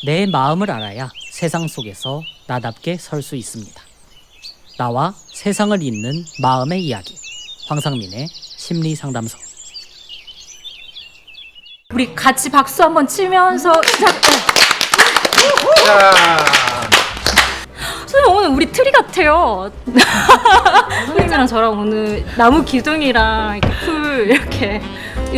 내 마음을 알아야 세상 속에서 나답게 설 수 있습니다. 나와 세상을 잇는 마음의 이야기. 황상민의 심리상담소. 우리 같이 박수 한번 치면서 선생님 오늘 우리 트리 같아요. 선생님이랑 저랑 오늘 나무 기둥이랑 이렇게 풀 이렇게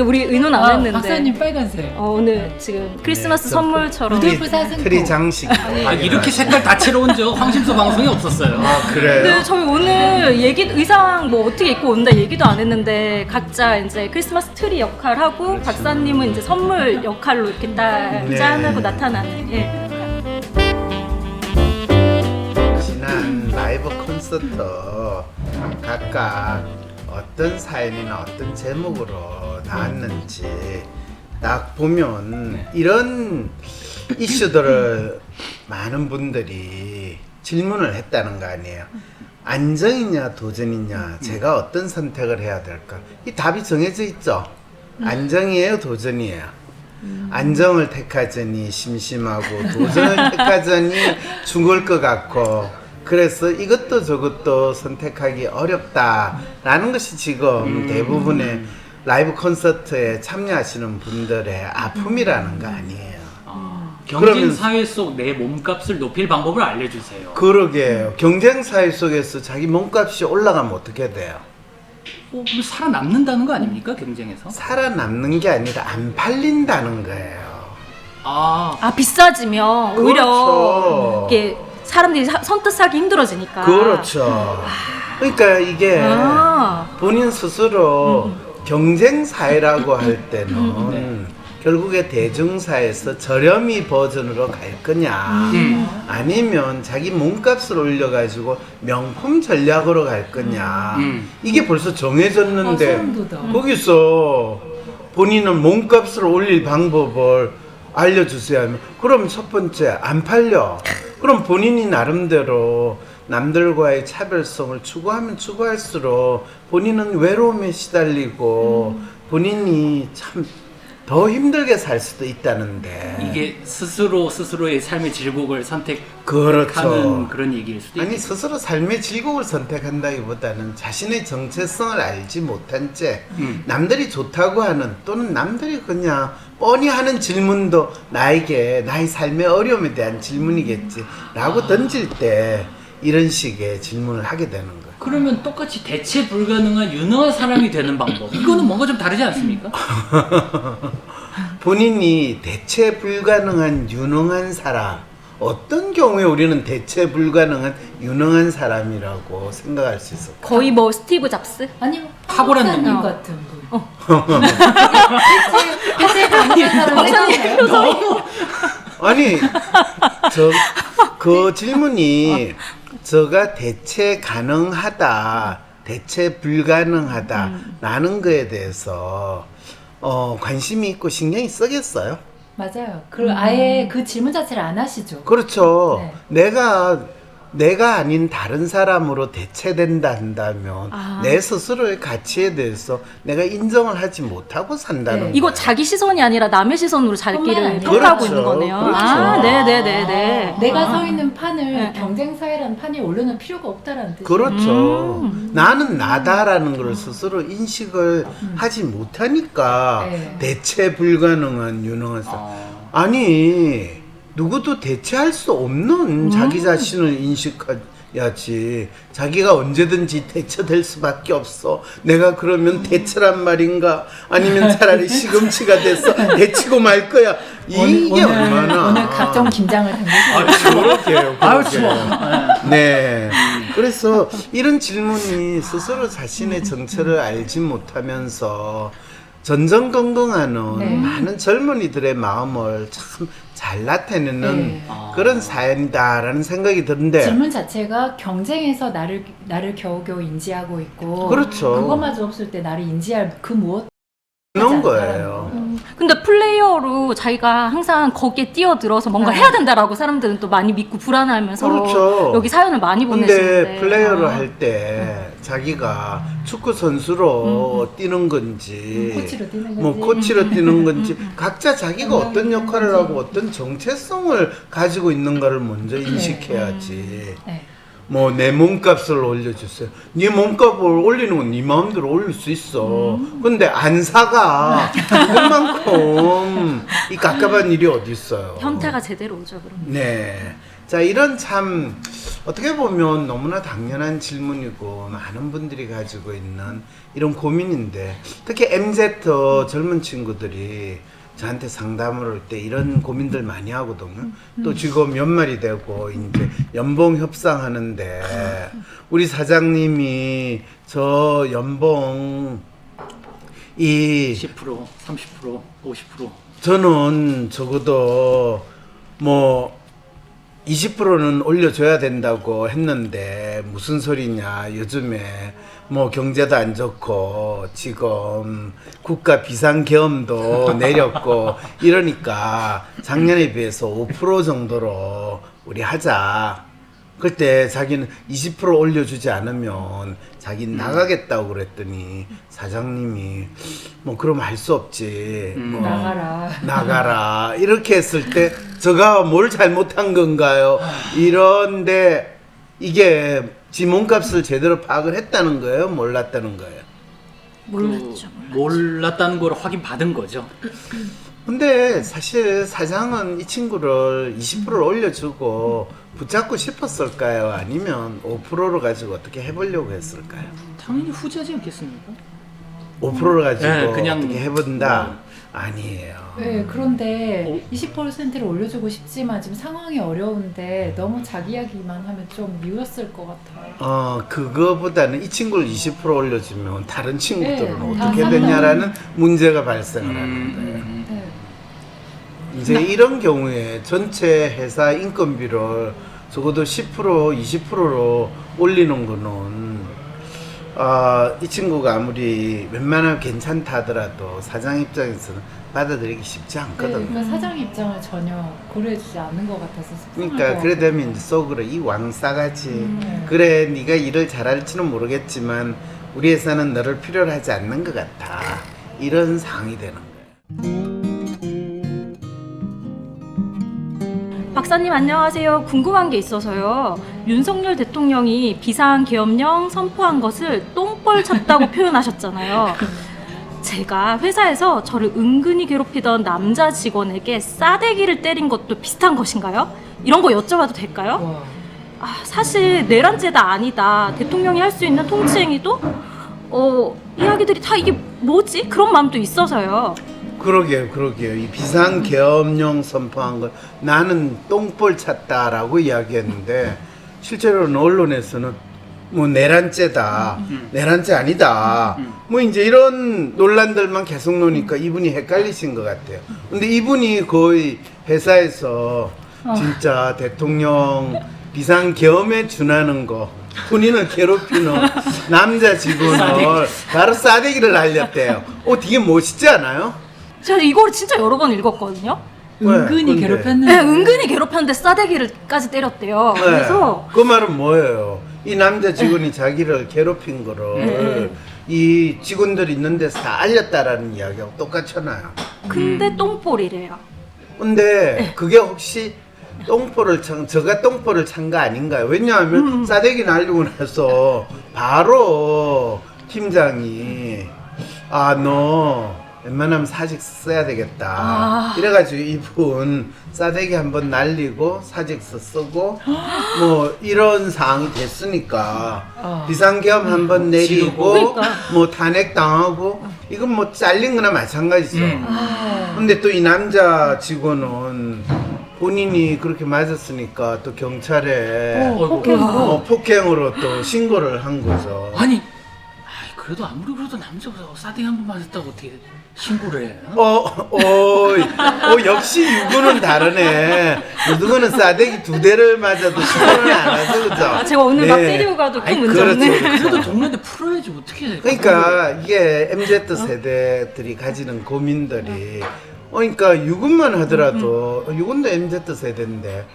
우리 의논 안 했는데 박사님 빨간색. 오늘 지금 크리스마스 선물처럼 루돌프 사슴 트리 장식. 이렇게 색깔 다채로운 저 황심소 방송이 없었어요. 그래요? 근데 저희 오늘 의상 뭐 어떻게 입고 온다 얘기도 안 했는데 각자 이제 크리스마스 트리 역할하고 박사님은 이제 선물 역할로 이렇게 딱 네. 짠하고 나타나는. 예. 지난 라이브 콘서트 각각 어떤 사연이나 어떤 제목으로 나왔는지 딱 보면 이런 이슈들을 많은 분들이 질문을 했다는 거 아니에요. 안정이냐 도전이냐, 제가 어떤 선택을 해야 될까? 이 답이 정해져 있죠. 안정이에요, 도전이에요. 안정을 택하자니 심심하고 도전을 택하자니 죽을 것 같고, 그래서 이것도 저것도 선택하기 어렵다라는 것이 지금 대부분의 라이브 콘서트에 참여하시는 분들의 아픔이라는 거 아니에요. 경쟁 그러면- 사회 속 내 몸값을 높일 방법을 알려주세요. 그러게요. 경쟁 사회 속에서 자기 몸값이 올라가면 어떻게 돼요? 그럼 살아남는다는 거 아닙니까, 경쟁에서? 살아남는 게 아니라 안 팔린다는 거예요. 아, 비싸지면 오히려 그렇죠. 이게 사람들이 선뜻 사기 힘들어지니까. 그렇죠. 그러니까 이게 본인 스스로 경쟁 사회라고 할 때는 결국에 대중사에서 저렴이 버전으로 갈 거냐, 아니면 자기 몸값을 올려가지고 명품 전략으로 갈 거냐, 이게 벌써 정해졌는데 소름 돋아. 거기서 본인은 몸값을 올릴 방법을 알려주세요 하면, 그럼 첫 번째 안 팔려. 그럼 본인이 나름대로 남들과의 차별성을 추구하면 추구할수록 본인은 외로움에 시달리고 본인이 참 더 힘들게 살 수도 있다는데. 이게 스스로의 삶의 질곡을 선택하는 그렇죠. 그런 얘기일 수도 아니, 있겠죠. 스스로 삶의 질곡을 선택한다기보다는 자신의 정체성을 알지 못한 채 남들이 좋다고 하는, 또는 남들이 그냥 뻔히 하는 질문도 나에게 나의 삶의 어려움에 대한 질문이겠지 라고 던질 때 이런 식의 질문을 하게 되는 거예요. 그러면 똑같이 대체 불가능한 유능한 사람이 되는 방법, 이거는 뭔가 좀 다르지 않습니까? 본인이 대체 불가능한 유능한 사람, 어떤 경우에 우리는 대체 불가능한 유능한 사람이라고 생각할 수 있을까? 거의 뭐 스티브 잡스? 아니면 탁월한 박사님 능력. 같은 분. 대체 가능한 사람. 아니, 그 질문이 저가 대체 가능하다, 대체 불가능하다 라는 거에 대해서 관심이 있고 신경이 쓰겠어요? 맞아요. 아예 그 질문 자체를 안 하시죠. 그렇죠. 네. 내가 아닌 다른 사람으로 대체된다 한다면 내 스스로의 가치에 대해서 내가 인정을 하지 못하고 산다는 거예요. 이거 자기 시선이 아니라 남의 시선으로 뿐만 자기를 아니라- 평가하고 그렇죠. 있는 거네요. 그렇죠. 네네네네. 내가 서 있는 판을 네. 경쟁 사회라는 판에 올려놓을 필요가 없다라는 뜻이에요. 그렇죠. 나는 나다라는 걸 스스로 인식을 하지 못하니까 네. 대체 불가능한 유능한 사람. 아니, 누구도 대체할 수 없는 자기 자신을 인식해야지. 자기가 언제든지 대처될 수밖에 없어. 내가 그러면 대체란 말인가? 아니면 차라리 시금치가 돼서 데치고 말 거야. 이게 얼마나. 오늘 각종 긴장을 당기시고 그러게요. 아유, 그러게요. 네. 그래서 이런 질문이 스스로 자신의 정체를 알지 못하면서 전전긍긍하는 네. 많은 젊은이들의 마음을 참 잘 나타내는 네. 그런 사연이다라는 생각이 드는데. 질문 자체가 경쟁에서 나를 겨우겨우 인지하고 있고, 그렇죠. 그것마저 없을 때 나를 인지할 그 무엇 그런 거예요. 근데 플레이어로 자기가 항상 거기에 뛰어들어서 뭔가 네. 해야 된다라고 사람들은 또 많이 믿고 불안해하면서 그렇죠. 여기 사연을 많이 보내시는데. 근데 플레이어를 할 때 자기가 축구 선수로 뛰는 건지 코치로 뛰는 뭐 건지. 코치로 뛰는 건지 각자 자기가 어떤 역할을 하고 어떤 정체성을 가지고 있는가를 먼저 인식해야지. 네. 뭐 내 몸값을 올려주세요. 네 몸값을 올리는 건 네 마음대로 올릴 수 있어. 근데 안 사가. 그만큼 이 깝깝한 일이 어디 있어요. 현태가 제대로 오죠 그럼. 네. 자, 이런 참 어떻게 보면 너무나 당연한 질문이고 많은 분들이 가지고 있는 이런 고민인데 특히 MZ 젊은 친구들이 저한테 상담을 할 때 이런 고민들 많이 하거든요. 또 지금 연말이 되고 이제 연봉 협상하는데 우리 사장님이 저 연봉 이 10%, 30%, 50%. 저는 적어도 뭐 20%는 올려줘야 된다고 했는데 무슨 소리냐. 요즘에 뭐 경제도 안 좋고 지금 국가 비상계엄도 내렸고 이러니까 작년에 비해서 5% 정도로 우리 하자. 그때 자기는 20% 올려주지 않으면 자기는 나가겠다고 그랬더니 사장님이 뭐 그럼 할 수 없지. 뭐 나가라 이렇게 했을 때 제가 뭘 잘못한 건가요? 이런데 이게 지 몸값을 제대로 파악을 했다는 거예요? 몰랐다는 거예요? 몰랐죠. 몰랐다는 걸 확인 받은 거죠. 근데 사실 사장은 이 친구를 20%를 올려주고 붙잡고 싶었을까요? 아니면 5%를 가지고 어떻게 해보려고 했을까요? 당연히 후자지 않겠습니까? 5%를 가지고 네, 그냥 어떻게 해본다? 아니에요. 네, 그런데 20%를 올려주고 싶지만 지금 상황이 어려운데 너무 자기 이야기만 하면 좀 미웠을 것 같아요. 그거보다는 이 친구를 20% 올려주면 다른 친구들은 네, 어떻게 다 되냐라는 문제가 발생을 하는 거예요. 네. 이제 이런 경우에 전체 회사 인건비를 적어도 10%, 20%로 올리는 거는 이 친구가 아무리 웬만하면 괜찮다 하더라도 사장 입장에서는 받아들이기 쉽지 네, 않거든요. 그러니까 사장 입장을 전혀 고려해주지 않는 것 같아서 속상할 그러니까 것 그래 같아요. 되면 이제 속으로 이 왕싸가지 그래 네가 일을 잘할지는 모르겠지만 우리 회사는 너를 필요로 하지 않는 것 같아 이런 상황이 되는 거예요. 박사님 안녕하세요. 궁금한 게 있어서요. 윤석열 대통령이 비상계엄령 선포한 것을 똥벌 찼다고 표현하셨잖아요. 제가 회사에서 저를 은근히 괴롭히던 남자 직원에게 싸대기를 때린 것도 비슷한 것인가요? 이런 거 여쭤봐도 될까요? 와. 사실 내란죄다 아니다. 대통령이 할 수 있는 통치행위도 이야기들이 다 이게 뭐지? 그런 마음도 있어서요. 그러게요. 이 비상계엄령 선포한 걸 나는 똥볼 찼다라고 이야기했는데 실제로는 언론에서는 뭐 내란죄다, 내란죄 아니다. 뭐 이제 이런 논란들만 계속 노니까 이분이 헷갈리신 것 같아요. 근데 이분이 거의 회사에서 진짜 대통령 비상계엄에 준하는 거, 본인을 괴롭히는 남자 직원을 바로 싸대기를 날렸대요. 되게 멋있지 않아요? 제가 이거를 진짜 여러 번 읽었거든요. 은근히 근데? 괴롭혔는데. 네, 은근히 괴롭혔는데 싸대기를까지 때렸대요. 네. 그래서 그 말은 뭐예요? 이 남자 직원이 자기를 괴롭힌 거를 이 직원들이 있는 데서 다 알렸다라는 이야기하고 똑같잖아요. 근데 똥볼이래요. 근데 그게 혹시 저가 똥볼을 찬 거 아닌가요? 왜냐하면 싸대기 날리고 나서 바로 팀장이 너 웬만하면 사직 써야 되겠다. 이래가지고 이분 싸대기 한번 날리고 사직서 쓰고 뭐 이런 상황이 됐으니까 비상계엄 한번 내리고 그러니까. 뭐 탄핵 당하고 이건 뭐 잘린 거나 마찬가지죠. 근데 또 이 남자 직원은 본인이 그렇게 맞았으니까 또 경찰에 폭행으로 또 신고를 한 거죠. 아니, 그래도 아무리 그래도 남자가 싸대기 한 번 맞았다고 어떻게 신고를 해. 역시 유구는 다르네. 유구는 싸대기 2대를 맞아도 신고는 안 하죠, 그죠? 아, 제가 오늘 막 때리고 가도 큰 문제 그렇죠. 없네. 그래도 동네인데 풀어야지 어떻게 해. 그러니까 이게 MZ 세대들이 가지는 고민들이 그러니까 유군만 하더라도 유군도 MZ 세대인데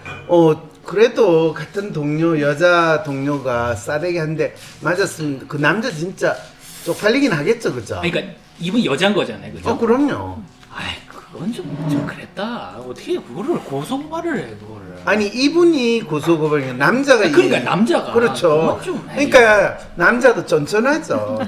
그래도 같은 동료 여자 동료가 싸대기 한 대 맞았으면 그 남자 진짜 쪽팔리긴 하겠죠, 그죠? 그러니까 이분 여자인 거잖아요, 그죠? 그럼요. 아이 그건 좀 그랬다. 어떻게 그거를 고소고발을 해 그거를. 아니 이분이 고소고발이 남자가 그러니까 남자가 그렇죠. 그건 좀 그러니까 남자도 쫀쫀하죠.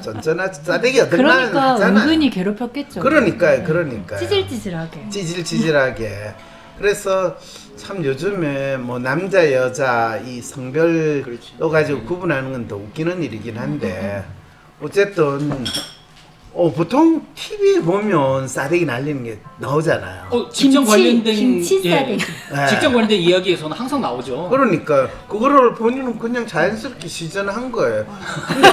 싸대기가 그러니까 들만하잖아요. 은근히 괴롭혔겠죠. 그러니까 찌질찌질하게. 찌질찌질하게. 그래서 참 요즘에 뭐 남자 여자 이 성별로 그렇지. 가지고 구분하는 건 더 웃기는 일이긴 한데 어쨌든 보통 TV에 보면 싸대기 날리는 게 나오잖아요. 직장 관련된 김치 싸대기. 네. 직장 관련된 이야기에서는 항상 나오죠. 그러니까 그거를 본인은 그냥 자연스럽게 시전한 거예요. 근데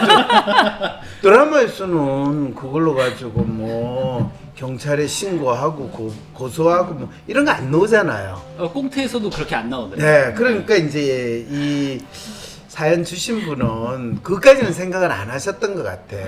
드라마에서는 그걸로 가지고 뭐 경찰에 신고하고 고소하고 뭐 이런 거 안 나오잖아요. 꽁트에서도 그렇게 안 나오더라고요. 네, 그러니까 이제 이 사연 주신 분은 그까지는 생각을 안 하셨던 것 같아요.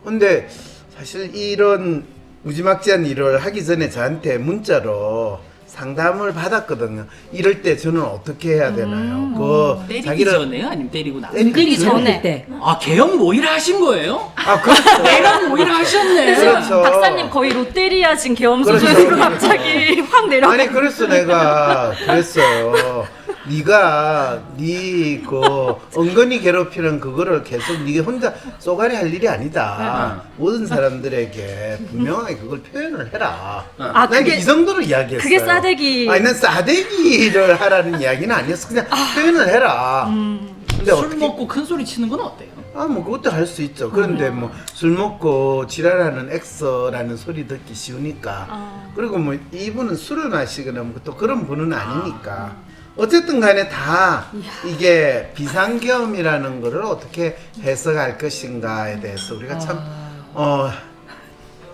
근데 사실 이런 무지막지한 일을 하기 전에 저한테 문자로 상담을 받았거든요. 이럴 때 저는 어떻게 해야 되나요? 때리기 전에요? 아니면 때리고 나서? 때리기 전에. 때. 아 개혁 모의를 하신 거예요? 그렇죠. 개혁 모의를 하셨네. 그렇죠. 박사님 거의 롯데리아 진 계엄 그렇죠. 수준으로 갑자기 확 내려가. 아니 그래서 내가 그랬어요. 네가 그 은근히 괴롭히는 그거를 계속 네가 혼자 쏘가리 할 일이 아니다. 모든 사람들에게 분명하게 그걸 표현을 해라. 난 그게 이 정도로 이야기했어요. 그게 싸대기. 아니 난 싸대기를 하라는 이야기는 아니었어. 그냥 표현을 해라. 근데 술 어떻게 먹고 큰 소리 치는 건 어때요? 뭐 그것도 할 수 있죠. 그런데 뭐 술 먹고 지랄하는 엑스라는 소리 듣기 쉬우니까. 그리고 뭐 이분은 술을 마시거나 뭐 또 그런 분은 아니니까. 어쨌든 간에 다 이게 비상계엄이라는 거를 어떻게 해석할 것인가에 대해서 우리가 참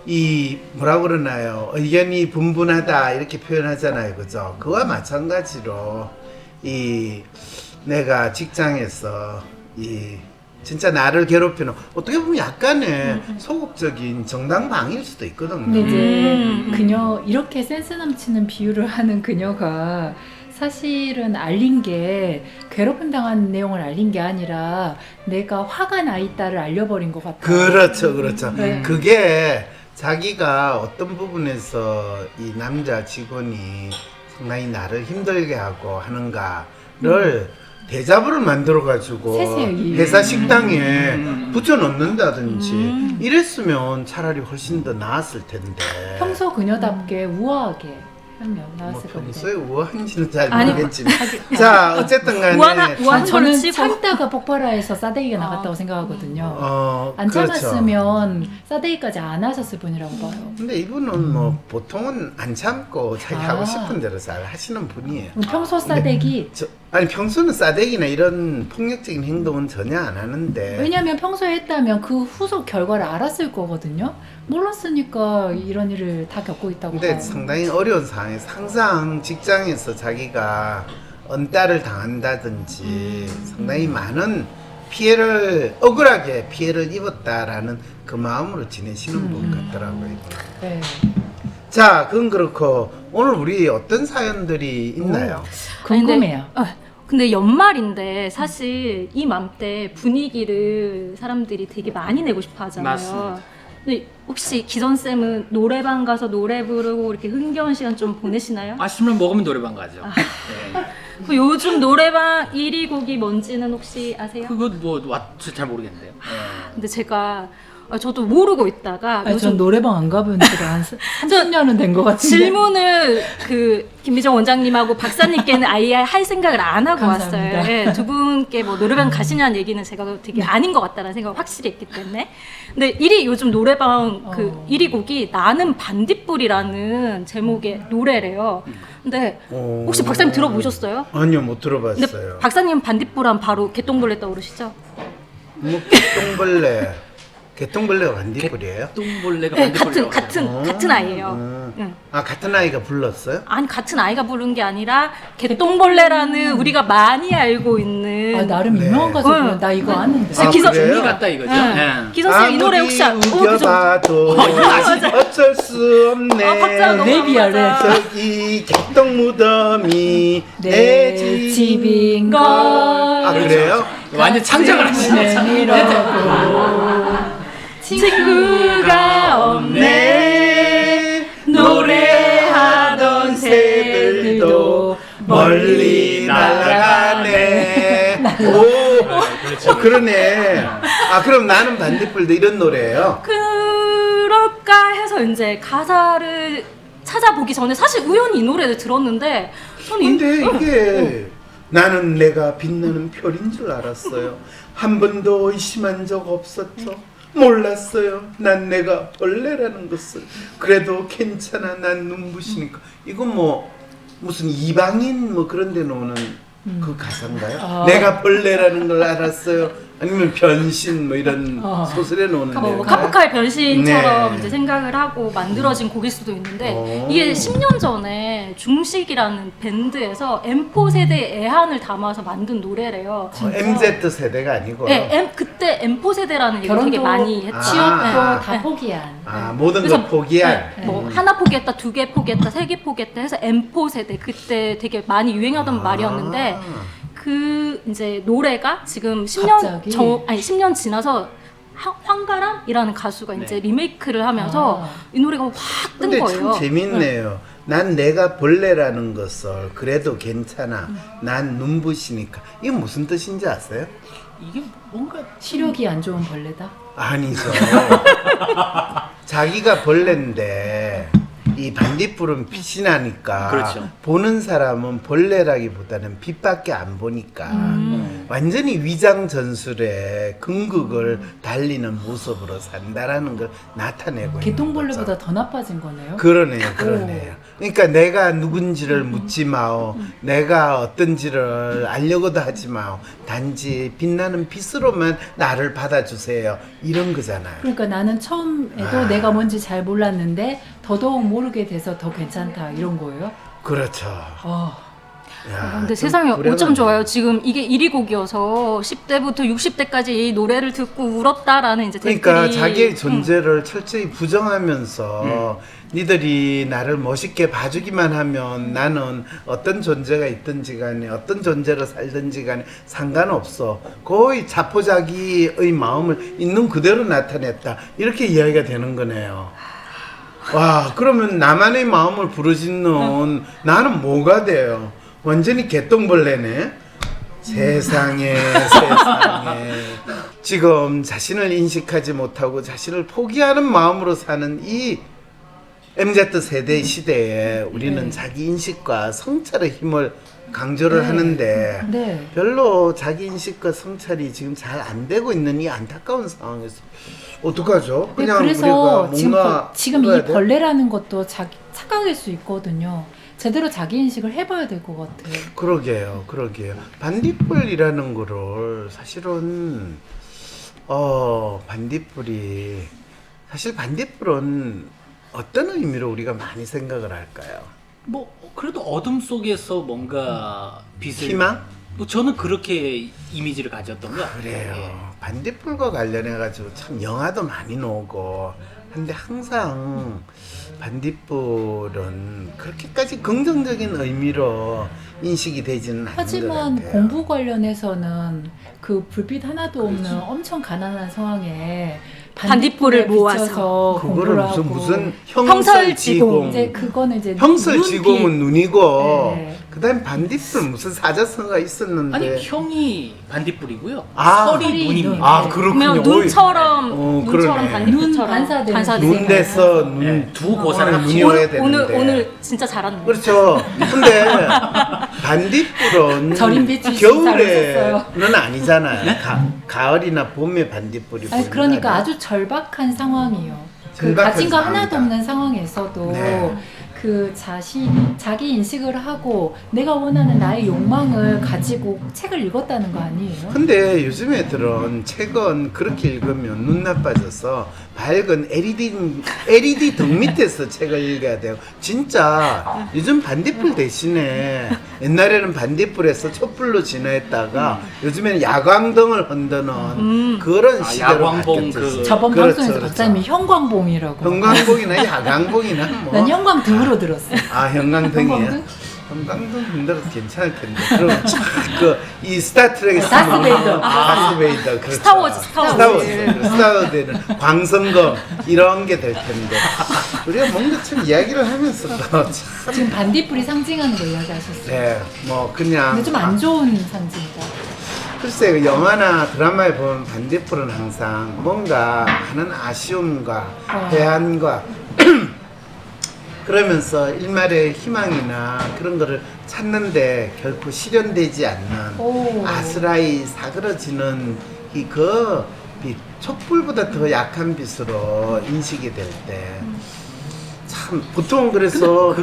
이 뭐라 그러나요? 의견이 분분하다 이렇게 표현하잖아요. 그죠? 그와 마찬가지로 이 내가 직장에서 이 진짜 나를 괴롭히는 어떻게 보면 약간의 소극적인 정당방위일 수도 있거든요. 근데 이제 그녀 이렇게 센스 넘치는 비유를 하는 그녀가 사실은 알린 게 괴롭힘 당한 내용을 알린 게 아니라 내가 화가 나 있다를 알려버린 것 같아요. 그렇죠. 네. 그게 자기가 어떤 부분에서 이 남자 직원이 상당히 나를 힘들게 하고 하는가를 대자보를 만들어가지고 세세히. 회사 식당에 붙여놓는다든지 이랬으면 차라리 훨씬 더 나았을 텐데. 평소 그녀답게 우아하게 하면 뭐 나왔을 것 같아요. 평소에 우아한지는 잘 아니, 모르겠지만 자 어쨌든 간에 우아한 저는 거를 치고. 참다가 폭발해서 싸대기가 나갔다고 생각하거든요. 안 그렇죠. 참았으면 싸대기까지 안 하셨을 분이라고 봐요. 근데 이분은 뭐 보통은 안 참고 자기 하고 싶은 대로 잘 하시는 분이에요. 평소 싸대기 아니 평소는 싸대기나 이런 폭력적인 행동은 전혀 안 하는데 왜냐면 평소에 했다면 그 후속 결과를 알았을 거거든요. 몰랐으니까 이런 일을 다 겪고 있다고 근데 봐요. 상당히 어려운 상황에서 항상 직장에서 자기가 언따를 당한다든지 상당히 많은 억울하게 피해를 입었다라는 그 마음으로 지내시는 분 같더라고요. 이분은. 네. 자, 그건 그렇고 오늘 우리 어떤 사연들이 있나요? 궁금해요. 근데 연말인데 사실 이 맘때 분위기를 사람들이 되게 많이 내고 싶어 하잖아요. 맞습니다. 근데 혹시 기선쌤은 노래방 가서 노래 부르고 이렇게 흥겨운 시간 좀 보내시나요? 아침을 먹으면 노래방 가죠. 네. 그 요즘 노래방 1위 곡이 뭔지는 혹시 아세요? 그거 잘 모르겠는데요. 근데 제가 저도 모르고 있다가 아니, 요즘 전 노래방 안 가본 지가 한 30년은 된 것 같은데. 질문을 그 김미정 원장님하고 박사님께는 아예 할 생각을 안 하고 감사합니다. 왔어요. 예, 두 분께 뭐 노래방 가시냐는 얘기는 제가 되게 아닌 것 같다는 생각을 확실히 했기 때문에. 근데 1위 요즘 노래방 그 1위 곡이 나는 반딧불이라는 제목의 노래래요. 근데 혹시 박사님 들어보셨어요? 아니요, 못 근데 들어봤어요. 박사님 반딧불 하면 바로 개똥벌레 떠오르시죠? 뭐 똥벌레 개똥벌레가 반딧불이에요? 똥벌레가 네, 반딧불이라고 같은 아이예요. 응. 아 같은 아이가 불렀어요? 아니 같은 아이가 부른 게 아니라 개똥벌레라는 우리가 많이 알고 있는 아, 나름 네. 유명한 가수 응. 나 이거 아는데. 아, 기사- 그래요? 이 같다 이거죠. 응. 예. 기선쌤 이 노래 혹시 그죠? 우겨봐도 어쩔 수 없네. 아, 박자가 너무 랩이야, 맞아. 랩. 저기 개똥 무덤이 내 내 집인 걸. 아 그래요? 완전 창작을 하시네. 친구가 없네 네 노래하던 새들도 멀리 날아가네. 오, 그러네. 아 그럼 나는 반딧불도 이런 노래예요. 그럴까 해서 이제 가사를 찾아보기 전에 사실 우연히 이 노래를 들었는데 저는 근데 이게 나는 내가 빛나는 별인 줄 알았어요. 한 번도 의심한 적 없었죠. 몰랐어요. 난 내가 벌레라는 것을. 그래도 괜찮아. 난 눈부시니까. 이건 뭐 무슨 이방인 뭐 그런 데 나오는 그 가사인가요? 아. 내가 벌레라는 걸 알았어요. 아니면 변신 뭐 이런 소설에 나오는 내용. 카프카의 변신처럼 네. 이제 생각을 하고 만들어진 곡일 수도 있는데 오. 이게 10년 전에 중식이라는 밴드에서 M4 세대의 애환을 담아서 만든 노래래요. MZ 세대가 아니고요. 네, 그때 M4 세대라는 얘기 되게 많이 했죠. 취업도 아. 다 포기한. 아 모든 그래서- 걸 포기한. 뭐 하나 포기했다, 두 개 포기했다, 세 개 포기했다 해서 M4 세대 그때 되게 많이 유행하던 말이었는데 그 이제 노래가 지금 10년 갑자기? 10년 지나서 황가람이라는 가수가 이제 리메이크를 하면서 이 노래가 확 뜬 근데 거예요. 참 재밌네요. 난 내가 벌레라는 것을 그래도 괜찮아. 난 눈부시니까. 이게 무슨 뜻인지 아세요? 이게 뭔가 시력이 안 좋은 벌레다. 아니죠. 자기가 벌레인데 이 반딧불은 빛이 나니까 그렇죠. 보는 사람은 벌레라기보다는 빛밖에 안 보니까 완전히 위장 전술의 궁극을 달리는 모습으로 산다라는 걸 나타내고 있는 개똥벌레보다 거죠. 더 나빠진 거네요. 그러네요, 그러네요. 그러니까 내가 누군지를 묻지 마오, 내가 어떤지를 알려고도 하지 마오. 단지 빛나는 빛으로만 나를 받아주세요. 이런 거잖아요. 그러니까 나는 처음에도 아. 내가 뭔지 잘 몰랐는데 더더욱 모르게 돼서 더 괜찮다 이런 거예요. 그렇죠. 야, 근데 좀 세상에 불행하네. 어쩜 좋아요. 지금 이게 1위 곡이어서 10대부터 60대까지 이 노래를 듣고 울었다라는 이제 그러니까 댓글이 자기의 존재를 철저히 부정하면서 니들이 나를 멋있게 봐주기만 하면 나는 어떤 존재가 있든지 간에 어떤 존재로 살든지 간에 상관없어. 거의 자포자기의 마음을 있는 그대로 나타냈다. 이렇게 이야기가 되는 거네요. 와, 그러면 나만의 마음을 부르짖는 나는 뭐가 돼요? 완전히 개똥벌레네. 세상에. 지금 자신을 인식하지 못하고 자신을 포기하는 마음으로 사는 이 MZ 세대 시대에 우리는 자기 인식과 성찰의 힘을 강조를 하는데 네. 별로 자기 인식과 성찰이 지금 잘 안 되고 있는 이 안타까운 상황에서 어떡하죠? 네, 그냥 그래서 우리가 지금, 뭔가 지금 이 해야 돼요? 벌레라는 것도 착각일 수 있거든요. 제대로 자기 인식을 해봐야 될 것 같아요. 그러게요. 반딧불이라는 거를 사실은 반딧불이 사실 반딧불은 어떤 의미로 우리가 많이 생각을 할까요? 뭐 그래도 어둠 속에서 뭔가 빛을 희망? 뭐 저는 그렇게 이미지를 가졌던 것 같아요. 그래요. 반딧불과 관련해 가지고 참 영화도 많이 나오고 한데 항상 반딧불은 그렇게까지 긍정적인 의미로 인식이 되지는 않는 것 하지만 같아요. 공부 관련해서는 그 불빛 하나도 없는 엄청 가난한 상황에 반딧불을 모아서 비춰서 그거를 공부를 하고 무슨 형설지공. 형설지공 이제 그거는 이제 형설지공은 눈이고 네. 그다음 반딧불 무슨 사자성어가 있었는데 아니 형이 반딧불이고요. 아. 설이 설이 눈입니다. 눈. 아 그렇군요. 그러면 눈처럼 그러네. 눈 반딧불처럼 반사되는 눈 돼서 눈 네, 두 고사를 눈이 합치고. 와야 되는데 오늘 진짜 잘하네. 그렇죠. 근데 반딧불은 절임 배추 잘 겨울에는 아니잖아요. 가을이나 봄에 반딧불이 아니 보이는 그러니까 거 아니에요? 아주 절박한 상황이에요. 그 절박한 가진 거 하나도 상황이다. 없는 상황에서도 네. 그 자기 인식을 하고 내가 원하는 나의 욕망을 가지고 책을 읽었다는 거 아니에요? 근데 요즘 애들은 책은 그렇게 읽으면 눈 나빠져서 밝은 LED 등 밑에서 책을 읽어야 돼요. 진짜 요즘 반딧불 대신에 옛날에는 반딧불에서 촛불로 진화했다가 요즘에는 야광등을 흔드는 그런 시대로 야광봉 바뀌었지. 저번 그렇죠, 방송에서 그렇죠. 박사님이 형광봉이라고. 형광봉이나 야광봉이나 뭐. 난 형광등으로 들었어. 아 형광등이야. 형광등? 형광등 흔들어도 괜찮을 텐데. 그럼 그이 스타트랙에서 다스베이더. 다스베이더. 그렇죠. 스타워즈. 스타워즈는 광선검 이런 게 될 텐데. 우리가 뭔가 참 이야기를 하면서도 참. 지금 반딧불이 상징하는 거 이야기하셨어요. 네, 뭐 그냥. 근데 좀 안 좋은 상징이다. 글쎄 그 영화나 드라마에 보면 반딧불은 항상 뭔가 많은 아쉬움과 해안과 그러면서 일말의 희망이나 그런 거를 찾는데 결코 실현되지 않는 오. 아스라이 사그러지는 이 그 빛, 촛불보다 더 약한 빛으로 인식이 될 때 참 보통 그래서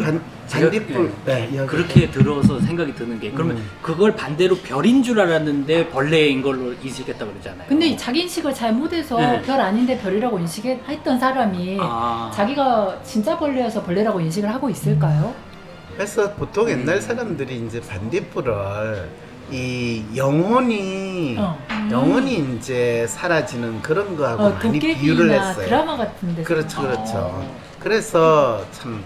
반딧불 네, 그렇게 들어서 생각이 드는 게 그러면 그걸 반대로 별인 줄 알았는데 벌레인 걸로 인식했다 그러잖아요. 근데 자기 인식을 잘 못해서 네. 별 아닌데 별이라고 인식했던 사람이 자기가 진짜 벌레여서 벌레라고 인식을 하고 있을까요? 그래서 보통 옛날 사람들이 이제 반딧불을 이 영혼이 이제 사라지는 그런 거하고 많이 비유를 도깨비나 했어요. 드라마 같은 데서. 그렇죠. 그래서 참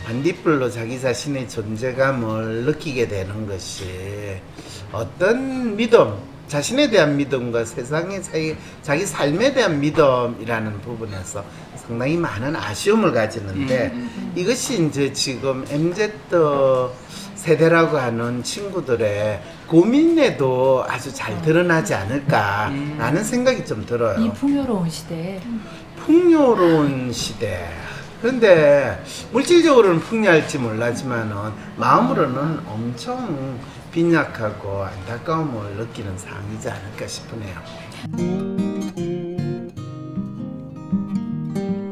반딧불로 자기 자신의 존재감을 느끼게 되는 것이 어떤 믿음, 자신에 대한 믿음과 세상에 자기 삶에 대한 믿음이라는 부분에서 상당히 많은 아쉬움을 가지는데 이것이 이제 지금 MZ 세대라고 하는 친구들의 고민에도 아주 잘 드러나지 않을까라는 생각이 좀 들어요. 이 풍요로운 시대에. 풍요로운 시대. 그런데 물질적으로는 풍요할지 몰라지만은 마음으로는 엄청 빈약하고 안타까움을 느끼는 상황이지 않을까 싶으네요.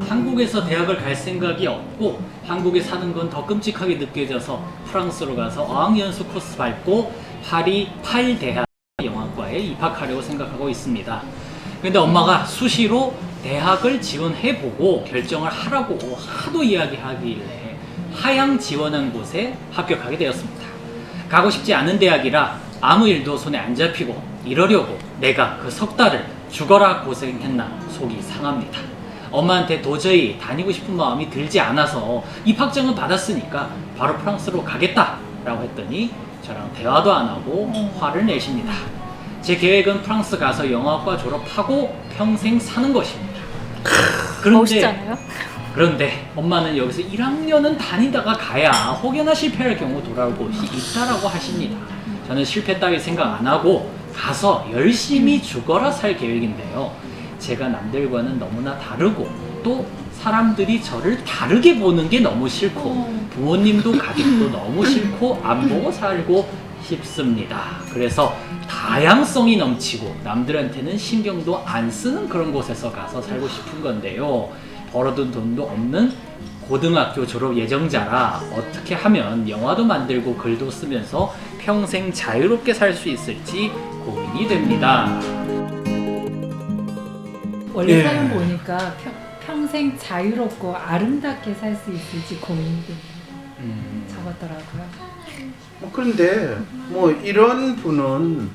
한국에서 대학을 갈 생각이 없고 한국에 사는 건 더 끔찍하게 느껴져서 프랑스로 가서 어학연수 코스 밟고 파리 팔대학 영화과에 입학하려고 생각하고 있습니다. 근데 엄마가 수시로 대학을 지원해보고 결정을 하라고 하도 이야기하길래 하향 지원한 곳에 합격하게 되었습니다. 가고 싶지 않은 대학이라 아무 일도 손에 안 잡히고 이러려고 내가 그 석 달을 죽어라 고생했나 속이 상합니다. 엄마한테 도저히 다니고 싶은 마음이 들지 않아서 입학장은 받았으니까 바로 프랑스로 가겠다라고 했더니 저랑 대화도 안 하고 화를 내십니다. 제 계획은 프랑스 가서 영화과 졸업하고 평생 사는 것입니다. 멋있잖아요. 그런데 엄마는 여기서 1학년은 다니다가 가야 혹여나 실패할 경우 돌아올 곳이 있다라고 하십니다. 저는 실패 따위 생각 안 하고 가서 열심히 죽어라 살 계획인데요. 제가 남들과는 너무나 다르고 또 사람들이 저를 다르게 보는 게 너무 싫고 부모님도 가족도 너무 싫고 안 보고 살고 싶습니다. 그래서 다양성이 넘치고 남들한테는 신경도 안 쓰는 그런 곳에서 가서 살고 싶은 건데요. 벌어둔 돈도 없는 고등학교 졸업 예정자라 어떻게 하면 영화도 만들고 글도 쓰면서 평생 자유롭게 살 수 있을지 고민이 됩니다. 원래 사연 보니까 평생 자유롭고 아름답게 살 수 있을지 고민이 적었더라고요. 그런데 뭐 이런 분은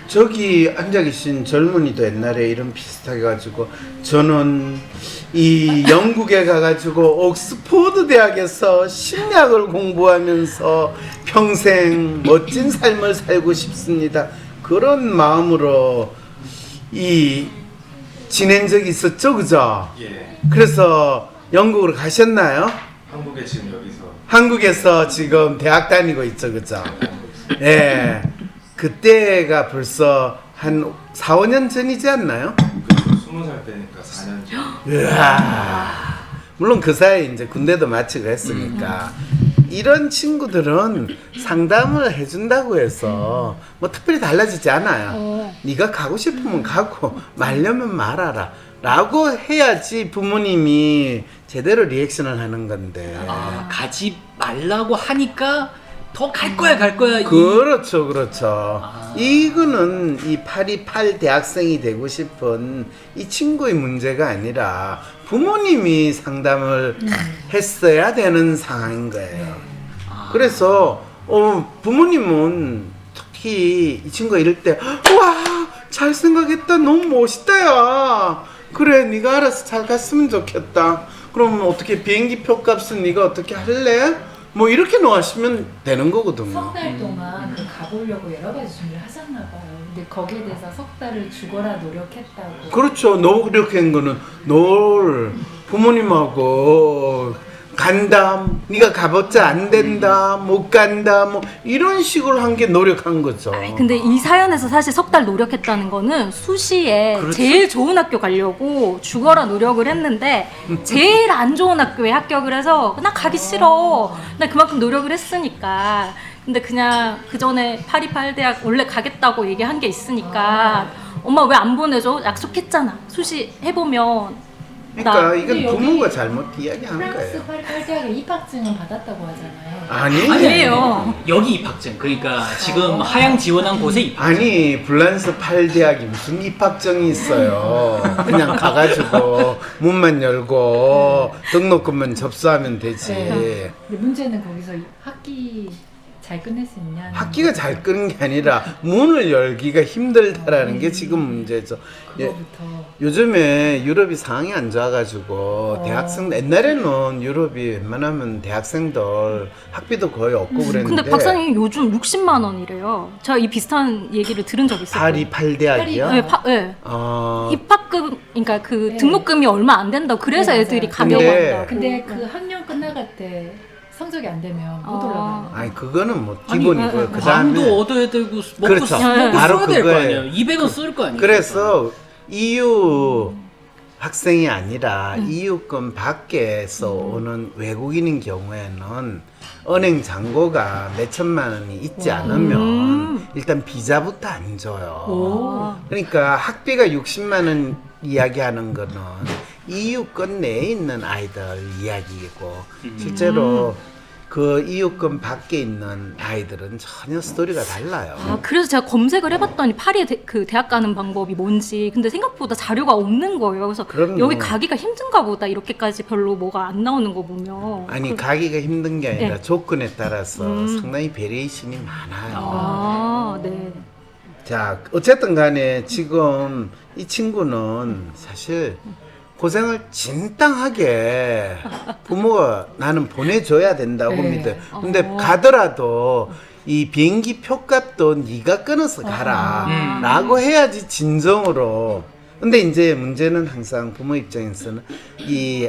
저기 앉아 계신 젊은이도 옛날에 이런 비슷하게 가지고 저는 이 영국에 가가지고 옥스포드 대학에서 심리학을 공부하면서 평생 멋진 삶을 살고 싶습니다. 그런 마음으로 이 지낸 적이 있었죠, 그죠? 예. 그래서 영국으로 가셨나요? 한국에 지금 여기서 한국에서 지금 대학 다니고 있죠, 그죠? 예. 그때가 벌써 한 4, 5년 전이지 않나요? 그래서 20살 때니까 4년 전. 으아. 물론 그 사이에 이제 군대도 마치고 했으니까 이런 친구들은 상담을 해준다고 해서 뭐 특별히 달라지지 않아요. 네가 가고 싶으면 가고 말려면 말아라. 라고 해야지 부모님이 제대로 리액션을 하는 건데. 아, 가지 말라고 하니까 더 갈 거야 갈 거야. 그렇죠, 그렇죠. 아. 이거는 이 828 대학생이 되고 싶은 이 친구의 문제가 아니라 부모님이 상담을 했어야 되는 상황인 거예요. 그래서 부모님은 특히 이 친구가 이럴 때 와, 잘 생각했다, 너무 멋있다, 야. 그래, 네가 알아서 잘 갔으면 좋겠다. 그럼 어떻게 비행기 표 값은 네가 어떻게 할래? 뭐 이렇게 놓으시면 되는 거거든요. 석 달 동안 그 가보려고 여러 가지 준비를 하셨나 봐요. 근데 거기에 대해서 석 달을 죽어라 노력했다고. 그렇죠. 노력한 거는 널 부모님하고 간다, 네가 가봤자 안 된다, 못 간다, 뭐 이런 식으로 한 게 노력한 거죠. 아니, 근데 이 사연에서 사실 석 달 노력했다는 거는 수시에 그렇죠. 제일 좋은 학교 가려고 죽어라 노력을 했는데 제일 안 좋은 학교에 합격을 해서 나 가기 싫어. 나 그만큼 노력을 했으니까. 근데 그냥 그 전에 828 대학 원래 가겠다고 얘기한 게 있으니까 엄마 왜 안 보내줘? 약속했잖아. 수시 해보면. 그러니까 이건 근데 여기 부모가 잘못 이야기하는 프랑스 거예요. 828대학에 입학증은 받았다고 하잖아요. 아니에요. 여기 입학증. 그러니까 지금 하향 지원한 곳에 입학증. 아니, 불란스 8대학이 무슨 입학증이 있어요. 그냥 가가지고 문만 열고 등록금만 접수하면 되지. 네. 근데 문제는 거기서 학기 잘 끝낼 수 있냐? 학기가 잘 끄는 게 아니라 문을 열기가 힘들다라는 게 지금 문제죠. 예, 그거부터. 요즘에 유럽이 상황이 안 좋아가지고 대학생, 옛날에는 유럽이 웬만하면 대학생들 학비도 거의 없고 그랬는데 근데 박사님 요즘 60만 원이래요. 제가 이 비슷한 얘기를 들은 적 있어요. 828대학이요? 네, 네. 입학금, 그러니까 그 네. 등록금이 얼마 안 된다고 그래서 네, 애들이 맞아요. 가려고 근데- 한다고. 근데 그 학년 끝나갈 때 성적이 안 되면 못 올라가요. 아니 그거는 뭐 아니, 기본이고요. 그 다음에 방도 얻어야 되고 먹고 그렇죠. 먹고 바로 써야 될 거 그거예요. 아니에요. 200원 쓸 거 아니에요. 그래서 EU 학생이 아니라 EU권 밖에서 오는 외국인인 경우에는 은행 잔고가 몇 천만 원이 있지 않으면 일단 비자부터 안 줘요. 그러니까 학비가 60만 원 이야기하는 거는 EU권 내에 있는 아이들 이야기이고 실제로 그 EU권 밖에 있는 아이들은 전혀 스토리가 달라요. 아, 그래서 제가 검색을 해봤더니 파리에 그 대학 가는 방법이 뭔지 근데 생각보다 자료가 없는 거예요. 그래서 그럼요. 여기 가기가 힘든가 보다 이렇게까지 별로 뭐가 안 나오는 거 보면. 아니 가기가 힘든 게 아니라 네. 조건에 따라서 상당히 베리에이션이 많아요. 아, 네. 자, 어쨌든 간에 지금 이 친구는 사실 고생을 진땅하게 부모가 나는 보내줘야 된다고 네. 믿어요. 근데 가더라도 이 비행기 표값도 네가 끊어서 가라 라고 해야지 진정으로. 근데 이제 문제는 항상 부모 입장에서는 이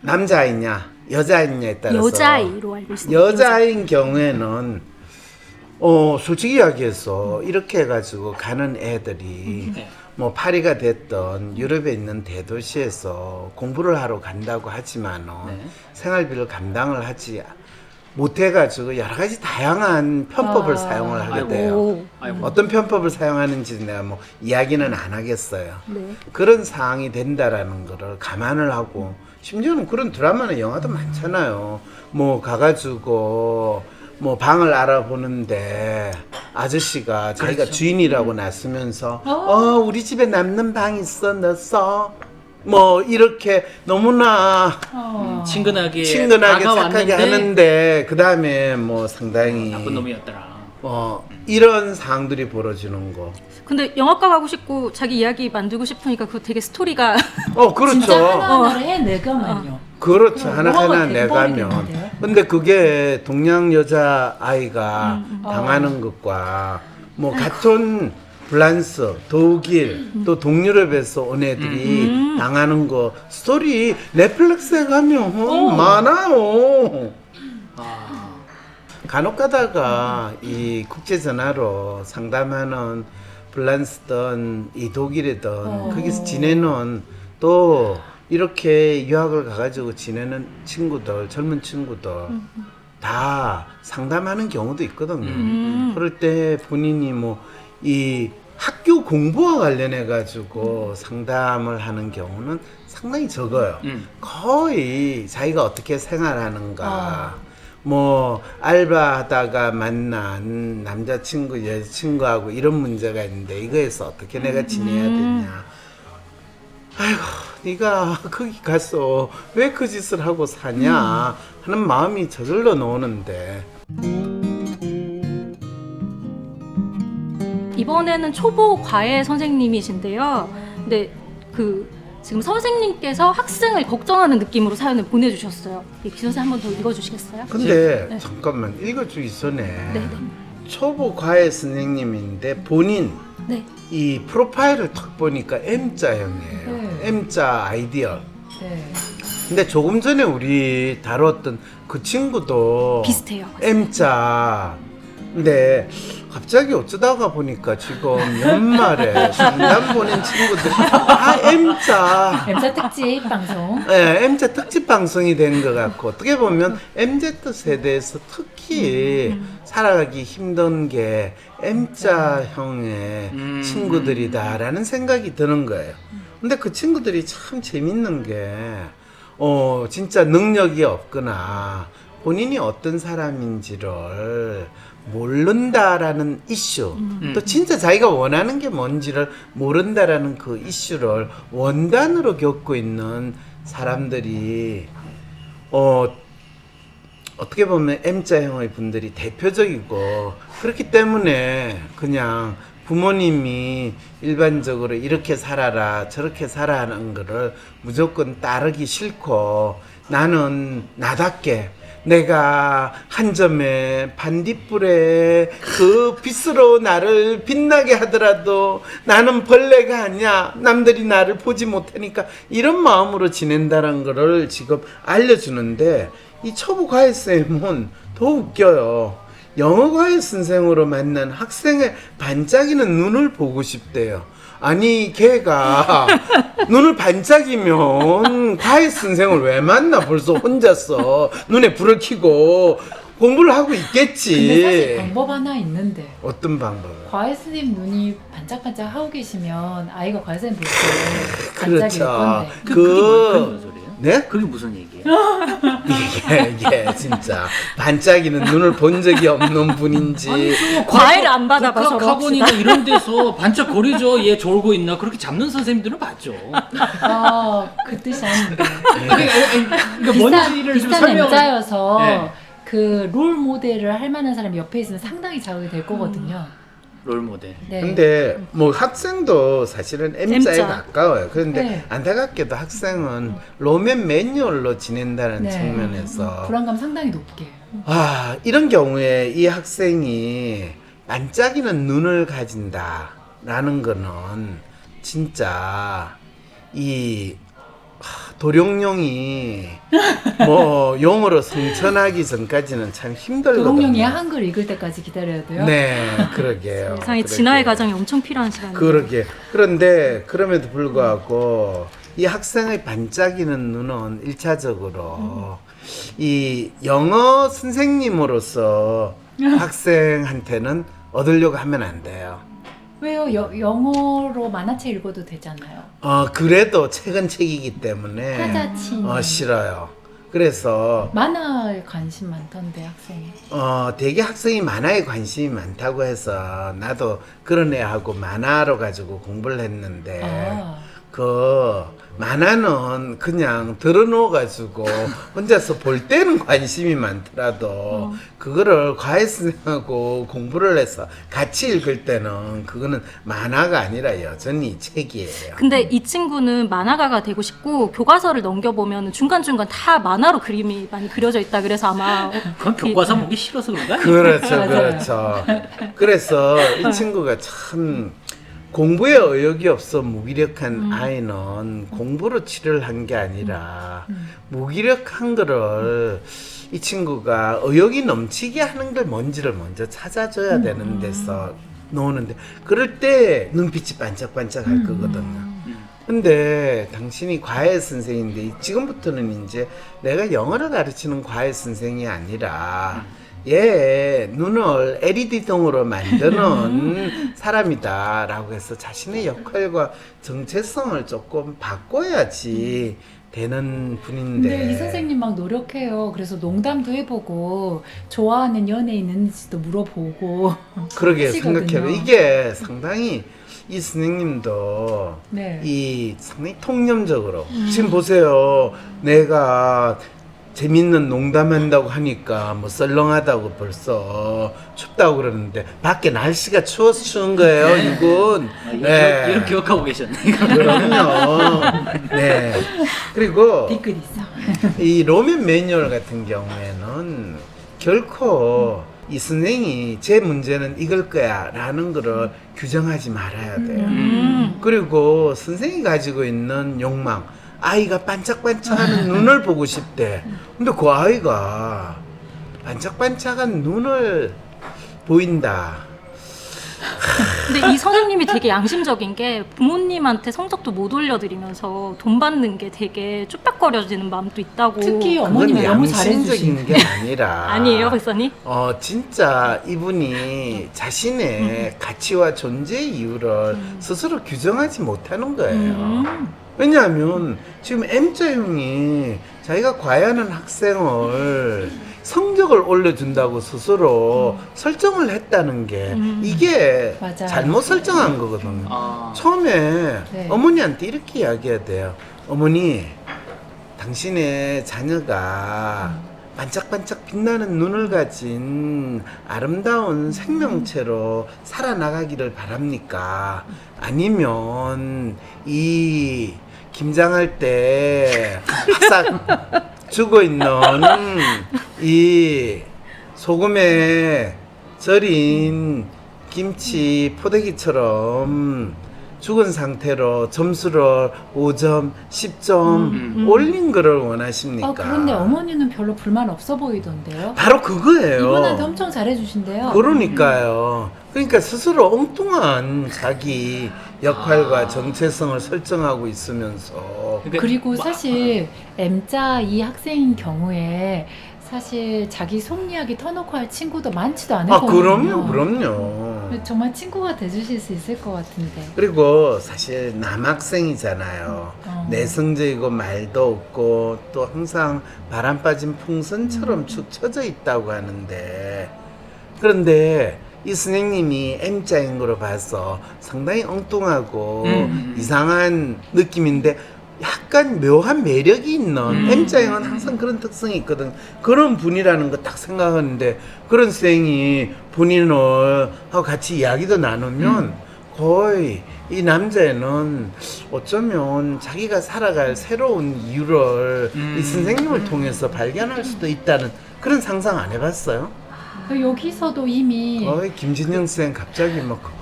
남자아이냐 여자아이냐에 따라서 여자아이로 알고 있습니다. 여자아이인 경우에는 솔직히 이야기해서 이렇게 해가지고 가는 애들이 네. 뭐 파리가 됐던 유럽에 있는 대도시에서 공부를 하러 간다고 하지만은 네. 생활비를 감당을 하지 못해가지고 여러 가지 다양한 편법을 사용을 하게 아이고. 돼요. 아이고. 어떤 편법을 사용하는지 내가 뭐 이야기는 안 하겠어요. 네. 그런 상황이 된다라는 거를 감안을 하고 심지어는 그런 드라마나 영화도 많잖아요. 뭐 가가지고 뭐 방을 알아보는데 아저씨가 자기가 그렇죠. 주인이라고 나서면서 우리 집에 남는 방 있어 너 써? 뭐 이렇게 너무나 친근하게 친근하게 착하게 다가왔는데 하는데 그 다음에 뭐 상당히 나쁜 놈이었더라. 이런 상황들이 벌어지는 거. 근데 영화과 가고 싶고 자기 이야기 만들고 싶으니까 그거 되게 스토리가 그렇죠. 진짜 하나하나를 해내가만요. 그렇죠. 그럼 하나하나 뭐가 되게 내가면. 뻔하겠는데요? 근데 그게 동양 여자 아이가 당하는 것과 뭐 같은 프랑스, 독일, 또 동유럽에서 온 애들이 당하는 거 스토리 넷플릭스에 가면 많아요. 간혹 가다가 이 국제 전화로 상담하는 프랑스든 이 독일이든 거기서 지내는 또 이렇게 유학을 가가지고 지내는 친구들, 젊은 친구들 다 상담하는 경우도 있거든요. 그럴 때 본인이 뭐 이 학교 공부와 관련해 가지고 상담을 하는 경우는 상당히 적어요. 거의 자기가 어떻게 생활하는가, 뭐 알바하다가 만난 남자친구, 여자친구하고 이런 문제가 있는데 이거에서 어떻게 내가 지내야 되냐. 아이고, 네가 거기 가서 왜 그 짓을 하고 사냐 하는 마음이 저절로 나오는데. 이번에는 초보 과외 선생님이신데요. 근데 지금 선생님께서 학생을 걱정하는 느낌으로 사연을 보내주셨어요. 기선생 한번 더 읽어주시겠어요? 근데 네. 잠깐만, 읽어주기 전에 네. 초보 과외 선생님인데 본인 네. 이 프로파일을 탁 보니까 M자형이에요. 네. M자 아이디얼. 네. 근데 조금 전에 우리 다뤘던 그 친구도 비슷해요. M자. 근데 갑자기 어쩌다가 보니까 지금 연말에 상담 보낸 친구들 다 M자. M자 특집 방송. 네, M자 특집 방송이 된 것 같고, 어떻게 보면 MZ 세대에서 특히 살아가기 힘든 게 M자형의 친구들이다라는 생각이 드는 거예요. 근데 그 친구들이 참 재밌는 게, 진짜 능력이 없거나 본인이 어떤 사람인지를 모른다라는 이슈, 또 진짜 자기가 원하는 게 뭔지를 모른다라는 그 이슈를 원단으로 겪고 있는 사람들이 어떻게 보면 M자형의 분들이 대표적이고, 그렇기 때문에 그냥 부모님이 일반적으로 이렇게 살아라 저렇게 살아 하는 거를 무조건 따르기 싫고, 나는 나답게 내가 한 점에 반딧불에 그 빛으로 나를 빛나게 하더라도 나는 벌레가 아니야, 남들이 나를 보지 못하니까, 이런 마음으로 지낸다는 거를 지금 알려주는데, 이 초보 과외 쌤은 더 웃겨요. 영어 과외 선생으로 만난 학생의 반짝이는 눈을 보고 싶대요. 아니, 걔가 눈을 반짝이면 과외 선생을 왜 만나? 벌써 혼자서 눈에 불을 켜고 공부를 하고 있겠지. 근데 사실 방법 하나 있는데, 어떤 방법을? 과외 선생님 눈이 반짝반짝 하고 계시면 아이가 과외 선생님 볼 때 반짝일 그렇죠. 건데. 그게 무슨 소리예요? 네? 그게 무슨 얘기예요? 이게 진짜 반짝이는 눈을 본 적이 없는 분인지. 과외를 안 받아봐서 학원이나 이런 데서 반짝거리죠. 얘 졸고 있나 그렇게 잡는 선생님들은 봤죠. 그 뜻이 아닌데. 그러니까 뭔지를 좀 비슷한 설명. M자여서 네. 그 롤 모델을 할 만한 사람이 옆에 있으면 상당히 자극이 될 거거든요. 롤 모델. 네. 근데 뭐 학생도 사실은 M자에 M자. 가까워요. 그런데 네. 안타깝게도 학생은 로맨 매뉴얼로 지낸다는 네. 측면에서 불안감 상당히 높게. 이런 경우에 이 학생이 반짝이는 눈을 가진다라는 거는 진짜 이 도룡뇽이 뭐 용어로 성천하기 전까지는 참 힘들거든요. 도롱뇽이 한글 읽을 때까지 기다려야 돼요. 네, 그러게요. 세상에 그러게요. 진화의 과정이 엄청 필요한 시간이에요. 그러게. 그런데 그럼에도 불구하고 이 학생의 반짝이는 눈은 1차적으로 이 영어 선생님으로서 학생한테는 얻으려고 하면 안 돼요. 왜요? 영어로 만화책 읽어도 되잖아요. 그래도 책은 책이기 때문에 타자친. 싫어요. 그래서 만화에 관심 많던데 학생이. 되게 학생이 만화에 관심이 많다고 해서 나도 그런 애하고 만화로 가지고 공부를 했는데 그 만화는 그냥 들어놓아가지고 혼자서 볼 때는 관심이 많더라도 그거를 과외 선생하고 공부를 해서 같이 읽을 때는 그거는 만화가 아니라 여전히 책이에요. 근데 이 친구는 만화가가 되고 싶고 교과서를 넘겨보면 중간중간 다 만화로 그림이 많이 그려져 있다. 그래서 아마 그건 교과서 보기 싫어서 그런 거 아니에요? 그렇죠, 맞아요. 그렇죠. 그래서 이 친구가 참 공부에 의욕이 없어 무기력한 아이는 공부로 치료를 한 게 아니라 무기력한 거를 이 친구가 의욕이 넘치게 하는 걸 뭔지를 먼저 찾아줘야 되는 데서 노는데, 그럴 때 눈빛이 반짝반짝 할 거거든요. 근데 당신이 과외 선생인데 지금부터는 이제 내가 영어를 가르치는 과외 선생이 아니라 얘 눈을 LED등으로 만드는 사람이다라고 해서 자신의 역할과 정체성을 조금 바꿔야지 되는 분인데. 근데 이 선생님 막 노력해요. 그래서 농담도 해보고 좋아하는 연예인 있는지도 물어보고. 그러게 하시거든요. 생각해요. 이게 상당히 이 선생님도 네. 이 상당히 통념적으로 지금 보세요. 내가 재밌는 농담한다고 하니까 뭐 썰렁하다고 벌써 춥다고 그러는데 밖에 날씨가 추워서 추운 거예요, 이분. 아, 이런 기억하고 계셨네. 그럼요. 네. 그리고 뒤끝 있어. 이 로맨 매뉴얼 같은 경우에는 결코 이 선생이 제 문제는 이걸 거야 라는 거를 규정하지 말아야 돼요. 그리고 선생이 가지고 있는 욕망, 아이가 반짝반짝하는 눈을 보고 싶대. 근데 그 아이가 반짝반짝한 눈을 보인다. 근데 이 선생님이 되게 양심적인 게 부모님한테 성적도 못 올려드리면서 돈 받는 게 되게 쭈뼛거려지는 마음도 있다고. 특히 그건 어머님이 너무 양심적인 잘해주시네. 게 아니라 아니에요, 박사님? 진짜 이분이 자신의 가치와 존재 이유를 스스로 규정하지 못하는 거예요. 왜냐하면 지금 M자형이 자기가 과외하는 학생을 성적을 올려준다고 스스로 설정을 했다는 게 이게 맞아요. 잘못 설정한 거거든요. 아, 처음에 네. 어머니한테 이렇게 이야기해야 돼요. 어머니, 당신의 자녀가 반짝반짝 빛나는 눈을 가진 아름다운 생명체로 살아나가기를 바랍니까? 아니면 이 김장할 때 바싹 죽어 있는 이 소금에 절인 김치 포대기처럼 죽은 상태로 점수를 5점, 10점 올린 거를 원하십니까? 그런데 어머니는 별로 불만 없어 보이던데요. 바로 그거예요. 이분한테 엄청 잘해주신대요. 그러니까요. 그러니까 스스로 엉뚱한 자기 역할과 정체성을 설정하고 있으면서 그리고 사실 M자 이 학생인 경우에 사실 자기 속 이야기 터놓고 할 친구도 많지도 않을 거거든요. 그럼요. 정말 친구가 돼주실 수 있을 것 같은데. 그리고 사실 남학생이잖아요. 내성적이고 말도 없고 또 항상 바람 빠진 풍선처럼 축 처져 있다고 하는데, 그런데 이 선생님이 M자인 거로 봐서 상당히 엉뚱하고 이상한 느낌인데 약간 묘한 매력이 있는 M자형은 항상 그런 특성이 있거든. 그런 분이라는 거 딱 생각하는데, 그런 선생이 본인을 하고 같이 이야기도 나누면 거의 이 남자애는 어쩌면 자기가 살아갈 새로운 이유를 이 선생님을 통해서 발견할 수도 있다는 그런 상상 안 해봤어요? 여기서도 이미 거의 김진영 쌤 갑자기 막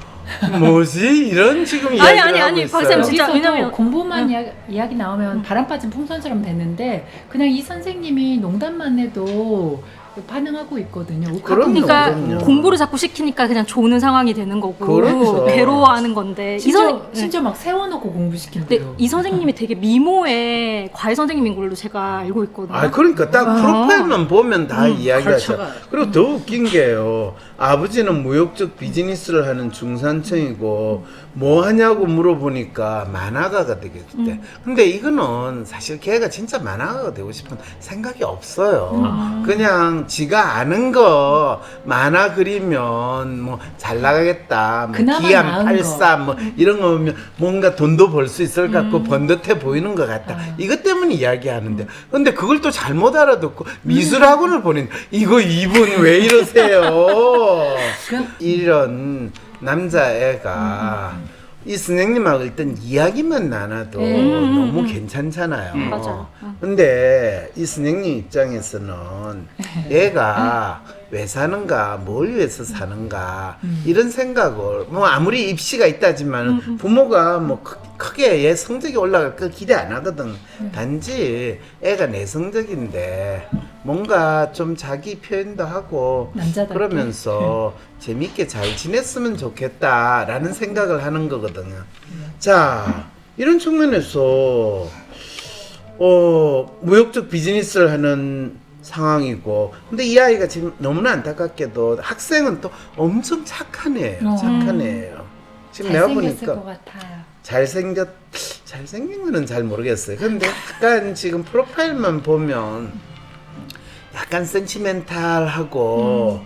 뭐지? 이런 지금 이야기를 아니, 하고 아니, 있어요. 박사님 진짜 여기서도 왜냐면- 공부만 이야기 나오면 바람 빠진 풍선처럼 되는데 그냥 이 선생님이 농담만 해도 반응하고 있거든요. 그럼요. 그러니까 그럼요. 공부를 자꾸 시키니까 그냥 조는 상황이 되는 거고 그렇죠. 괴로워하는 건데 심지어 막 세워놓고 근데 공부시킨대요. 이 선생님이 되게 미모의 과외 선생님인 걸로 제가 알고 있거든요. 그러니까 딱 프로파일만 보면 다 이야기하죠. 컬처가- 그리고 더 웃긴 게요. 아버지는 무역적 비즈니스를 하는 중산층이고 뭐 하냐고 물어보니까 만화가가 되겠대. 근데 이거는 사실 걔가 진짜 만화가가 되고 싶은 생각이 없어요. 그냥 지가 아는 거 만화 그리면 뭐 잘 나가겠다. 뭐 그나마 기안 나은 84 뭐 이런 거 보면 뭔가 돈도 벌 수 있을 것 같고 번듯해 보이는 것 같다. 이것 때문에 이야기하는데, 근데 그걸 또 잘못 알아듣고 미술학원을 보낸 이거 이분 왜 이러세요? 이런 남자애가 이 선생님하고 일단 이야기만 나눠도 너무 괜찮잖아요. 맞아요. 근데 이 선생님 입장에서는 얘가 왜 사는가, 뭘 위해서 사는가 이런 생각을 뭐 아무리 입시가 있다지만 부모가 뭐 크게 얘 성적이 올라갈 거 기대 안 하거든. 단지 애가 내성적인데 뭔가 좀 자기 표현도 하고 남자답게. 그러면서 재밌게 잘 지냈으면 좋겠다라는 생각을 하는 거거든요. 자, 이런 측면에서 무역적 비즈니스를 하는 상황이고, 근데 이 아이가 지금 너무나 안타깝게도 학생은 또 엄청 착한 애예요. 착한 애예요. 지금 내가 잘생겼을 보니까 것 같아요. 잘생긴 거는 잘 모르겠어요. 근데 약간 지금 프로파일만 보면 약간 센치멘탈하고,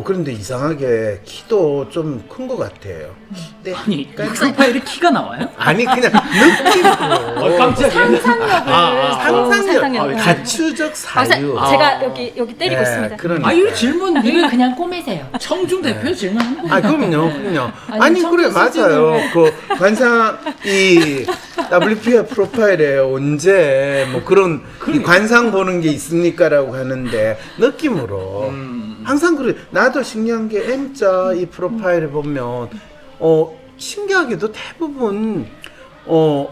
그런데 이상하게 키도 좀 큰 것 같아요. 근데 아니 약간 프로파일에 키가 나와요? 아니 그냥 느낌으로 깜짝이야. 상상력을 가추적 사유. 제가 여기 때리고 있습니다. 그러니까. 이 질문 이거 이게 그냥 꼬매세요. 청중 대표 질문한 거. 그럼요. 아니, 아니 그래 청주 맞아요. 그 관상 이 WPI 프로파일에 언제 뭐 그런 이 관상 보는 게 있습니까라고 하는데 느낌으로 항상 그래. 나도 신기한 게 M자 이 프로파일에 보면 신기하게도 대부분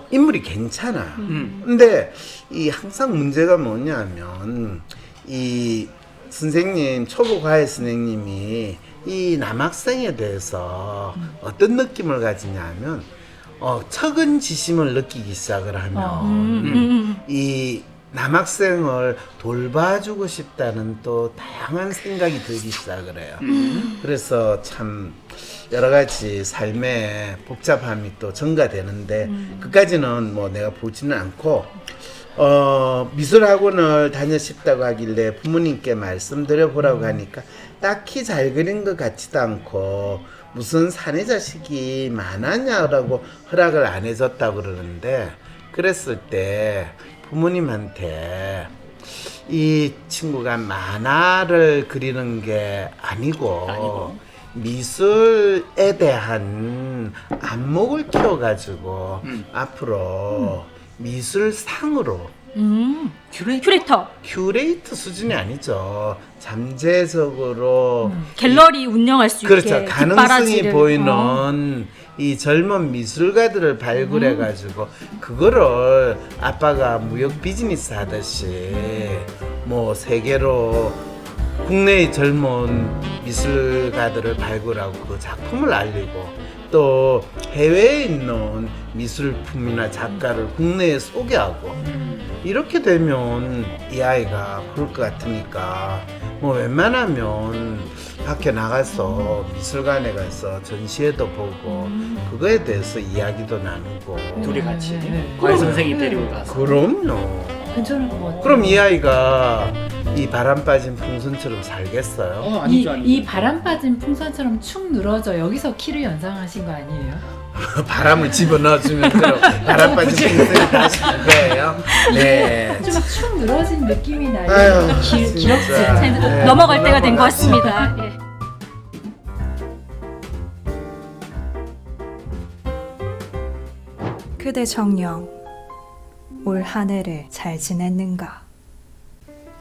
인물이 괜찮아. 근데 이 항상 문제가 뭐냐면 이 선생님 초보 과외 선생님이 이 남학생에 대해서 어떤 느낌을 가지냐면 척은지심을 느끼기 시작을 하면 이 남학생을 돌봐주고 싶다는 또 다양한 생각이 들기 시작을 해요. 그래서 참 여러 가지 삶의 복잡함이 또 증가되는데 그까지는 뭐 내가 보지는 않고 미술학원을 다녔다고 하길래 부모님께 말씀드려 보라고 하니까 딱히 잘 그린 것 같지도 않고 무슨 사내 자식이 많았냐라고 허락을 안 해줬다고 그러는데, 그랬을 때 부모님한테 이 친구가 만화를 그리는 게 아니고 미술에 대한 안목을 키워가지고 앞으로 미술상으로 큐레이터 수준이 아니죠. 잠재적으로 갤러리 운영할 수 그렇죠. 있게 가능성이 뒷바라지를, 보이는 이 젊은 미술가들을 발굴해가지고 그거를 아빠가 무역 비즈니스 하듯이 뭐 세계로 국내의 젊은 미술가들을 발굴하고 그 작품을 알리고 또 해외에 있는 미술품이나 작가를 국내에 소개하고 이렇게 되면 이 아이가 그럴 것 같으니까 뭐 웬만하면 밖에 나가서 미술관에 가서 전시회도 보고 그거에 대해서 이야기도 나누고 둘이 같이 과외 선생이 데리고 가서. 그럼요. 괜찮을 것 같아요. 그럼 이 아이가 이 바람 빠진 풍선처럼 살겠어요? 아니죠. 이 바람 빠진 풍선처럼 축 늘어져 여기서 키를 연상하신 거 아니에요? 바람을 집어넣어주면 그럼 바람 빠진 풍선이 다시 그거예요? 네. 좀 축 늘어진 느낌이 나요. 아유, 귀엽지? 진짜. 네, 넘어갈 때가 된 것 넘어가죠. 같습니다. 예. 그대 정녕 올 한 해를 잘 지냈는가?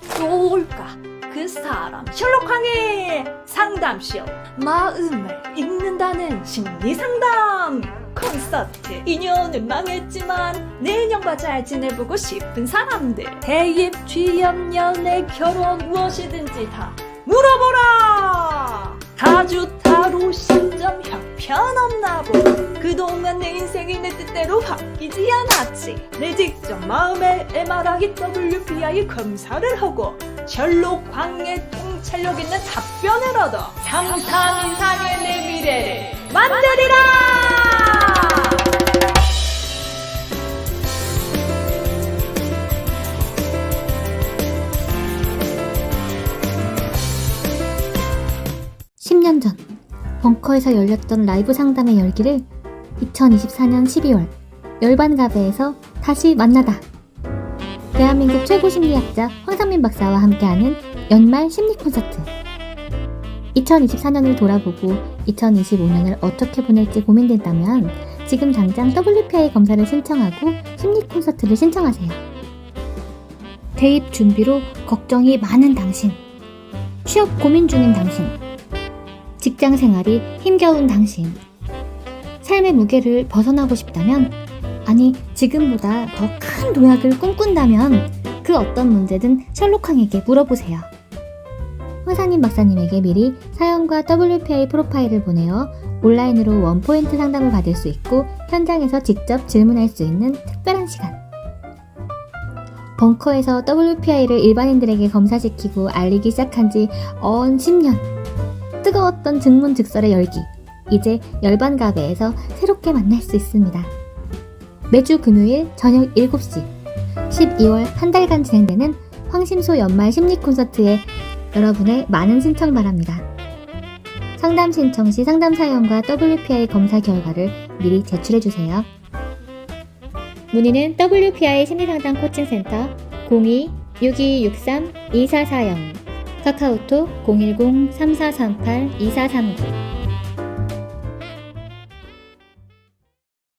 쏠까 그 사람 셜록항의 상담쇼 마음을 읽는다는 심리상담 콘서트. 2년은 망했지만 내년과 잘 지내보고 싶은 사람들, 대입, 취업, 연애, 결혼 무엇이든지 다 물어보라. 다주타로 신점 형편없나 보. 그동안 내 인생이 내 뜻대로 바뀌지 않았지. 내 직접 마음의 MRI WPI 검사를 하고 셜록 황의 통찰력 있는 답변을 얻어 상상 이상의 내 미래를 만들리라. 전 벙커에서 열렸던 라이브 상담의 열기를 2024년 12월 열반가베에서 다시 만나다. 대한민국 최고 심리학자 황상민 박사와 함께하는 연말 심리 콘서트. 2024년을 돌아보고 2025년을 어떻게 보낼지 고민된다면 지금 당장 WPI 검사를 신청하고 심리 콘서트를 신청하세요. 대입 준비로 걱정이 많은 당신, 취업 고민 중인 당신, 직장 생활이 힘겨운 당신, 삶의 무게를 벗어나고 싶다면, 아니 지금보다 더 큰 도약을 꿈꾼다면 그 어떤 문제든 셜록항에게 물어보세요. 황상민 박사님에게 미리 사연과 WPI 프로파일을 보내어 온라인으로 원포인트 상담을 받을 수 있고 현장에서 직접 질문할 수 있는 특별한 시간. 벙커에서 WPI를 일반인들에게 검사시키고 알리기 시작한 지 언 10년. 뜨거웠던 증문즉설의 열기. 이제 열반가베에서 새롭게 만날 수 있습니다. 매주 금요일 저녁 7시 12월 한 달간 진행되는 황심소 연말 심리 콘서트에 여러분의 많은 신청 바랍니다. 상담 신청 시 상담 사연과 WPI 검사 결과를 미리 제출해주세요. 문의는 WPI 심리상담 코칭센터 02-6263-2440 카카오톡 010-3438-2439